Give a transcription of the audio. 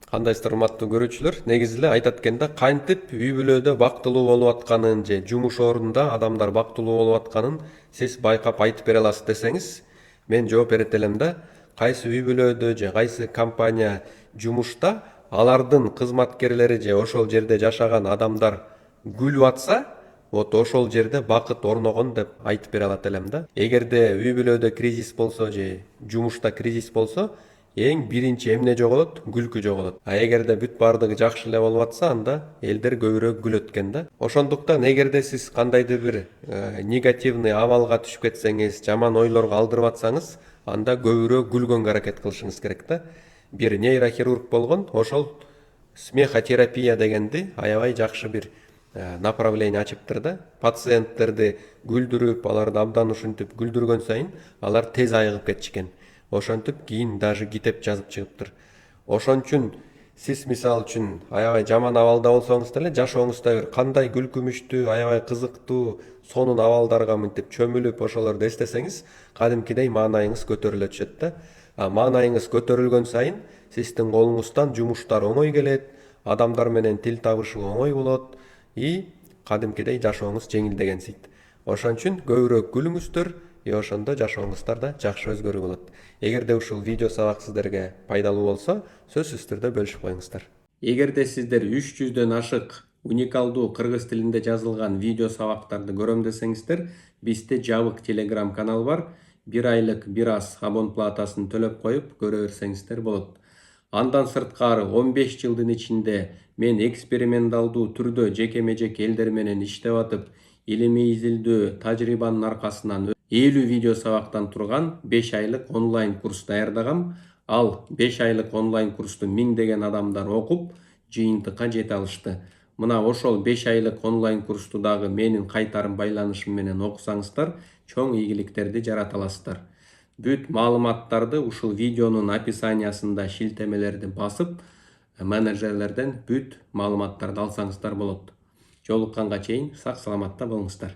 Кандайсыздар урматтуу көрүүчүлөр, негизи эле айтат экенде кантип үй бүлөдө бактылуу болуп атканын же жумуш ордунда адамдар бактылуу болуп атканын сиз байкап айтып бере аласыз десеңиз, мен жооп берет элем да, кайсы үй бүлөдө же кайсы компания жумушта алардын кызматкерлери же ошол жерде жашаган адамдар күлүп атса, вот ошол жерде бакыт орногон деп айтып бере алат элем да. Эгерде үй бүлөдө кризис болсо же жумушта кризис болсо, эң биринчи эмне жоголот? Күлкү жоголот. А эгерде бүт баардыгы жакшы эле болуп атса, анда элдер көбүрөөк күлөт экен да. Ошондуктан эгерде сиз кандайдыр бир негативный абалга түшүп кетсеңиз, жаман ойлорго алдырып атсаңыз, анда көбүрөөк күлгөнгө аракет кылышыңыз керек да. Бир нейрохирург болгон, ошол смехотерапия дегенди аябай жакшы бир направление ачыптыр да. Пациенттерди күлдүрүп, аларды абдан ушинтип күлдүргөн сайын алар тез айыгып кетишкен. Ошентип кийин даже китеп жазып чыгыптыр. Ошон үчүн сиз мисалы үчүн аябай жаман абалда болсоңуз деле жашооңузда бир кандай күлкүмүштүү, аябай кызыктуу, сонун абалдарга мынтип чөмүлүп ошолорду эстесеңиз, кадимкидей маанайыңыз көтөрүлө түшөт да. А маанайыңыз көтөрүлгөн сайын сиздин колуңуздан жумуштар оңой келет, адамдар менен тил табышуу оңой болот и кадимкидей жашооңуз жеңилдегенсийт. Ошон үчүн көбүрөөк күлүңүздөр, ошондо жашооңуздар да жакшы өзгөрүү болот. Эгерде ушул видео сабак сиздерге пайдалуу болсо, сөзсүз түрдө бөлүшүп коюңуздар. Эгерде сиздер 300дөн ашык уникалдуу кыргыз тилинде жазылган видео сабактарды көрөм десеңиздер, бизде жабык телеграм канал бар. 1 айлык бир аз абон платасын төлөп коюп көрө берсеңиздер болот. Андан сырткары 15 жылдын ичинде мен эксперименталдуу түрдө жекеме жеке элдер менен иштеп атып, илимий изилдөө тажрыйбанын аркасынан 50 видео сабактан турган 5 айлык онлайн курс даярдагам. Ал 5 айлык онлайн курсту миңдеген адамдар окуп, жыйынтыкка жете алышты. Мына ошол 5 айлык онлайн курсту дагы менин кайтарым байланышым менен окусаңыздар, чоң ийгиликтерди жарата аласыздар. Бүт маалыматтарды ушул видеонун описаниясында шилтемелерди басып, менеджерлерден бүт маалыматтарды алсаңыздар болот. Жолукканга чейин сак саламатта болуңуздар.